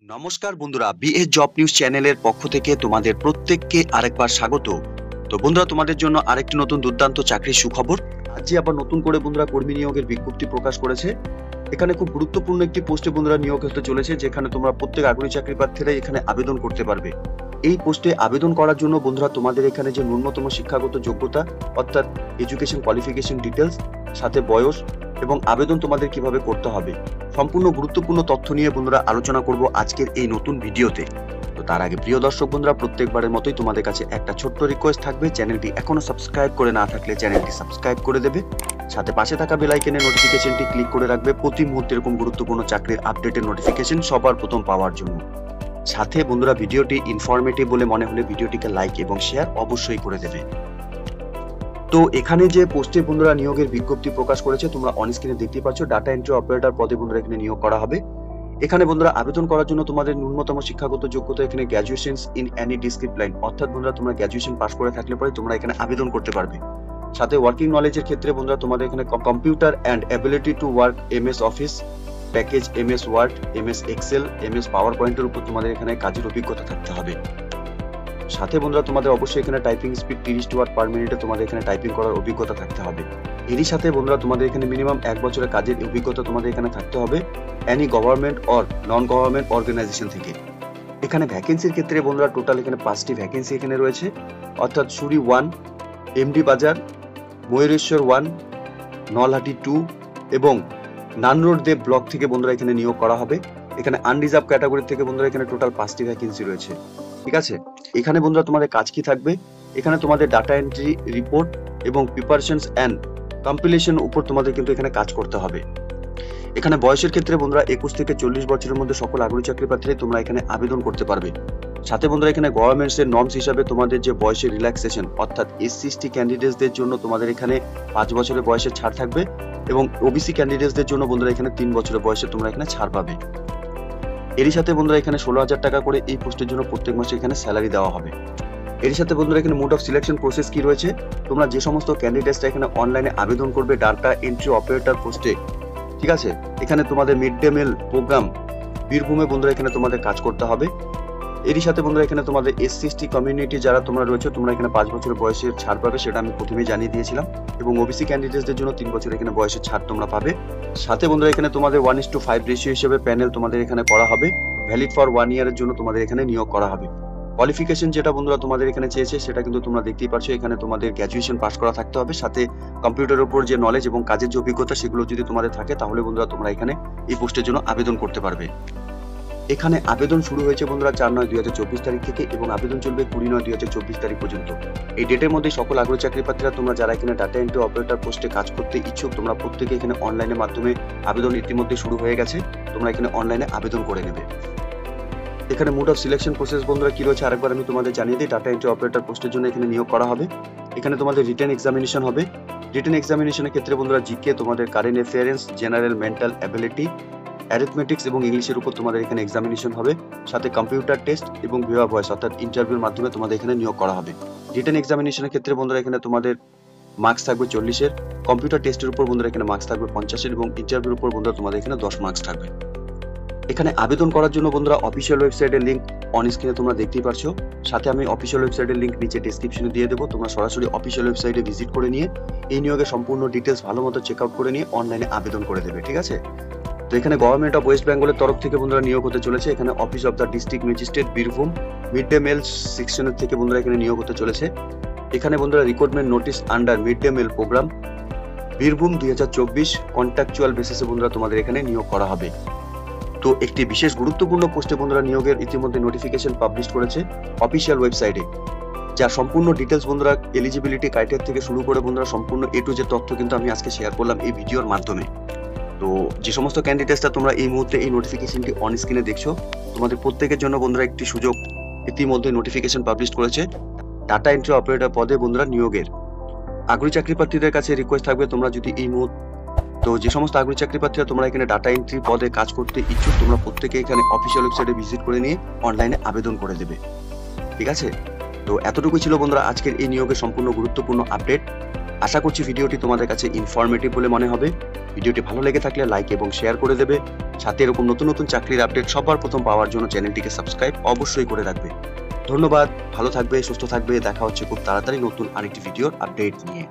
নমস্কার বন্ধুরা, BA job news চ্যানেলের পক্ষ থেকে তোমাদের প্রত্যেককে আরেকবার স্বাগত। তো বন্ধুরা, তোমাদের জন্য আরেকটি নতুন দুর্দান্ত চাকরির সুখবর। আজই আবার নতুন করে বন্ধুরা কর্মী নিয়োগের বিজ্ঞপ্তি প্রকাশ করেছে। এখানে খুব গুরুত্বপূর্ণ একটি পোস্টে বন্ধুরা নিয়োগ হতে চলেছে, যেখানে তোমরা প্রত্যেক আগ্রহী চাকরি প্রার্থীরা এখানে আবেদন করতে পারবে। এই পোস্টে আবেদন করার জন্য বন্ধুরা তোমাদের এখানে যে ন্যূনতম শিক্ষাগত যোগ্যতা অর্থাৎ এডুকেশন কোয়ালিফিকেশন ডিটেলস, সাথে বয়স এবং আবেদন তোমাদের কিভাবে করতে হবে, সম্পূর্ণ গুরুত্বপূর্ণ তথ্য নিয়ে বন্ধুরা আলোচনা করব আজকের এই নতুন ভিডিওতে। তো তার আগে প্রিয় দর্শক বন্ধুরা, প্রত্যেকবারের মতোই তোমাদের কাছে একটা ছোট্ট রিকোয়েস্ট থাকবে, চ্যানেলটি এখনো সাবস্ক্রাইব করে না থাকলে চ্যানেলটি সাবস্ক্রাইব করে দেবে, সাথে পাশে থাকা বেল আইকনের নোটিফিকেশনটি ক্লিক করে রাখবে প্রতি মুহূর্তে এরকম গুরুত্বপূর্ণ চাকরির আপডেটের নোটিফিকেশন সবার প্রথম পাওয়ার জন্য। সাথে বন্ধুরা, ভিডিওটি ইনফরমেটিভ বলে মনে হলে ভিডিওটিকে লাইক এবং শেয়ার অবশ্যই করে দেবে। তো এখানে যে পোস্টে বন্ধুরা নিয়োগের বিজ্ঞপ্তি প্রকাশ করেছে তোমরা অন স্ক্রিনে দেখতে পাচ্ছ, ডাটা এন্ট্রি অপারেটর পদে বন্ধুরা এখানে নিয়োগ করা হবে। এখানে বন্ধুরা আবেদন করার জন্য তোমাদের ন্যূনতম শিক্ষাগত যোগ্যতা এখানে গ্র্যাজুয়েশন ইন এনি ডিসিপ্লিন, অর্থাৎ বন্ধুরা তোমরা গ্র্যাজুয়েশন পাস করে থাকলে পরে তোমরা এখানে আবেদন করতে পারবে। সাথে ওয়ার্কিং নলেজের ক্ষেত্রে বন্ধুরা তোমাদের এখানে computer and ability to work MS Office package, MS Word, MS Excel, MS power পয়েন্টের উপর তোমাদের এখানে কাজের অভিজ্ঞতা থাকতে হবে। সাথে বন্ধুরা তোমাদের অবশ্যই এখানে টাইপিং স্পিড 30 ওয়ার্ড পার মিনিটে তোমাদের এখানে টাইপিং করার অভিজ্ঞতা থাকতে হবে। এরই সাথে বন্ধুরা তোমাদের এখানে মিনিমাম 1 বছরের কাজের অভিজ্ঞতা তোমাদের এখানে থাকতে হবে any government or non government organisation থেকে। এখানে ভ্যাকেন্সির ক্ষেত্রে বন্ধুরা টোটাল এখানে 5টি ভ্যাকেন্সি এখানে রয়েছে, অর্থাৎ সুরি 1, এমডি বাজার, ময়ূরেশ্বর 1, নলহাটি 2 এবং নানরোড দেব ব্লক থেকে বন্ধুরা এখানে নিয়োগ করা হবে। এখানে আনরিজার্ভ ক্যাটাগরি থেকে বন্ধুরা এখানে টোটাল 5টি ভ্যাকেন্সি রয়েছে। ঠিক আছে, এখানে বন্ধুরা তোমাদের কাজ কি থাকবে, এখানে তোমাদের ডাটা এন্ট্রি, রিপোর্ট এবং প্রিপারেশনস এন্ড কম্পিলেশন উপর তোমাদের কিন্তু এখানে কাজ করতে হবে। এখানে বয়সের ক্ষেত্রে বন্ধুরা 21 থেকে 40 বছরের মধ্যে সকল আগ্রহী চাকরি প্রার্থীরা তোমরা এখানে আবেদন করতে পারবে। সাথে বন্ধুরা এখানে গভর্নমেন্টস এর নর্মস হিসাবে তোমাদের যে বয়সের রিল্যাক্সেশন, অর্থাৎ এসসি/এসটি ক্যান্ডিডেটসদের জন্য তোমাদের এখানে 5 বছরের বয়সের ছাড় থাকবে এবং ওবিসি ক্যান্ডিডেটসদের জন্য বন্ধুরা এখানে 3 বছরের বয়সে তোমরা এখানে ছাড় পাবে। এরই সাথে বন্ধুরা এখানে 16,000 টাকা করে এই পোস্টের জন্য প্রত্যেক মাসে এখানে স্যালারি দেওয়া হবে। এর সাথে বন্ধুরা এখানে মোড অফ সিলেকশন প্রসেস কি রয়েছে, তোমরা যে সমস্ত ক্যান্ডিডেটসরা এখানে অনলাইনে আবেদন করবে ডাটা এন্ট্রি অপারেটর পোস্টে, ঠিক আছে, এখানে তোমাদের মিড ডে মিল প্রোগ্রাম বীরভূমে বন্ধুরা এখানে তোমাদের কাজ করতে হবে। এরই সাথে বন্ধুরা এখানে তোমাদের এসসি/এসটি কমিউনিটি যারা তোমরা রয়েছে তোমরা এখানে 5 বছরের বয়সের ছাড় পাবে, সেটা আমি প্রথমেই জানিয়ে দিয়েছিলাম, এবং ওবিসি ক্যান্ডিডেটসদের জন্য 3 বছর এখানে বয়সের ছাড় তোমরা পাবে। সাথে বন্ধুরা এখানে তোমাদের 1:5 রেশিও হিসেবে প্যানেল তোমাদের এখানে করা হবে, ভ্যালিড ফর 1 ইয়ারের জন্য তোমাদের এখানে নিয়োগ করা হবে। কোয়ালিফিকেশন যেটা বন্ধুরা তোমাদের এখানে চেয়েছে সেটা কিন্তু তোমরা দেখতেই পাচ্ছ, এখানে তোমাদের গ্র্যাজুয়েশন পাস করা থাকতে হবে, সাথে কম্পিউটারের উপর যে নলেজ এবং কাজের যে অভিজ্ঞতা সেগুলো যদি তোমাদের থাকে তাহলে বন্ধুরা তোমরা এখানে এই পোস্টের জন্য আবেদন করতে পারবে। এখানে আবেদন শুরু হয়েছে বন্ধুরা 4/9/2024 তারিখ থেকে এবং আবেদন চলবে 20/9/2024 তারিখ পর্যন্ত। এই ডেটের মধ্যে সকল আগ্রহী চাকরি প্রার্থীরা তোমরা যারা এখানে ডাটা এন্ট্রি অপারেটর পোস্টে কাজ করতে ইচ্ছুক তোমরা প্রত্যেকে এখানে অনলাইনের মাধ্যমে আবেদন ইতিমধ্যে শুরু হয়ে গেছে, তোমরা এখানে অনলাইনে আবেদন করে নেবে। এখানে মোড অফ সিলেকশন প্রসেস বন্ধুরা কি রয়েছে আরেকবার আমি তোমাদের জানিয়ে দিই। ডাটা এন্ট্রি অপারেটর পোস্টের জন্য এখানে নিয়োগ করা হবে। এখানে তোমাদের রিটেন এক্সামিনেশন হবে। রিটেন এক্সামিনেশনের ক্ষেত্রে বন্ধুরা জিকে, তোমাদের current affairs, general mental ability, arithmetics এবং ইংলিশের উপর তোমাদের এখানে এক্সামিনেশন হবে, সাথে কম্পিউটার টেস্ট এবং ভিওয়া ভয়েস অর্থাৎ ইন্টারভিউর মাধ্যমে তোমাদের এখানে নিয়োগ করা হবে। রিটেন এক্সামিনেশনের ক্ষেত্রে বন্ধুরা এখানে তোমাদের মার্কস থাকবে 40-এর, কম্পিউটার টেস্টের উপর বন্ধুরা এখানে মার্কস থাকবে 50-এর এবং ইন্টারভিউর উপর বন্ধুরা তোমাদের এখানে 10 মার্কস থাকবে। এখানে আবেদন করার জন্য বন্ধুরা অফিসিয়াল ওয়েবসাইটের লিংক অন স্ক্রিনে তোমরা দেখতেই পারছো, সাথে আমি অফিসিয়াল ওয়েবসাইটের লিংক নিচে ডেসক্রিপশনে দিয়ে দেবো, তোমরা সরাসরি অফিসিয়াল ওয়েবসাইটে ভিজিট করে নিয়ে এই নিয়োগের সম্পূর্ণ ডিটেলস ভালো মতো চেক আউট করে নিয়ে অনলাইনে আবেদন করে দেবে। ঠিক আছে, তো এখানে গভর্নমেন্ট অফ ওয়েস্ট বেঙ্গলের তরফ থেকে বন্ধুরা নিয়োগ হতে চলেছে। এখানে office of the district magistrate Birbhum mid day meal সেকশনের থেকে বন্ধুরা এখানে নিয়োগ হতে চলেছে। এখানে বন্ধুরা recruitment notice under mid day meal programme Birbhum 2024 contractual বেসিসে বন্ধুরা তোমাদের এখানে নিয়োগ করা হবে। তো একটি বিশেষ গুরুত্বপূর্ণ পোস্টে বন্ধুরা নিয়োগের ইতিমধ্যে নোটিফিকেশন পাবলিশ করেছে অফিসিয়াল ওয়েবসাইটে, যার সম্পূর্ণ ডিটেলস বন্ধুরা এলিজিবিলিটি ক্রাইটেরিয়া থেকে শুরু করে বন্ধুরা সম্পূর্ণ A to Z তথ্য কিন্তু আমি আজকে শেয়ার করলাম এই ভিডিওর মাধ্যমে। তো যে সমস্ত ক্যান্ডিডেটসরা তোমরা এই মুহূর্তে এই নোটিফিকেশনটি অন স্ক্রিনে দেখছো, তোমাদের প্রত্যেকের জন্য বন্ধুরা একটি সুযোগ ইতিমধ্যে নোটিফিকেশন পাবলিশ করেছে ডাটা এন্ট্রি অপারেটর পদে বন্ধুরা নিয়োগের। আগ্রহী চাকরি প্রার্থীদের কাছে রিকোয়েস্ট থাকবে, তোমরা যদি এই মুহূর্তে তো যে সমস্ত আগ্রহী চাকরি প্রার্থীরা তোমরা এখানে ডাটা এন্ট্রি পদে কাজ করতে ইচ্ছুক তোমরা প্রত্যেকে এখানে অফিসিয়াল ওয়েবসাইটে ভিজিট করে নিয়ে অনলাইনে আবেদন করে দেবে। ঠিক আছে, তো এতটুকুই ছিল বন্ধুরা আজকের এই নিয়োগের সম্পূর্ণ গুরুত্বপূর্ণ আপডেট। আশা করছি ভিডিওটি তোমাদের কাছে ইনফরমেটিভ বলে মনে হবে। ভিডিওটি ভালো লেগে থাকলে লাইক এবং শেয়ার করে দেবে। সাথে এরকম নতুন নতুন চাকরির আপডেট সবার প্রথম পাওয়ার জন্য চ্যানেলটিকে সাবস্ক্রাইব অবশ্যই করে রাখবে। ধন্যবাদ, ভালো থাকবে, সুস্থ থাকবে। দেখা হচ্ছে খুব তাড়াতাড়ি নতুন আরেকটি ভিডিওর আপডেট নিয়ে।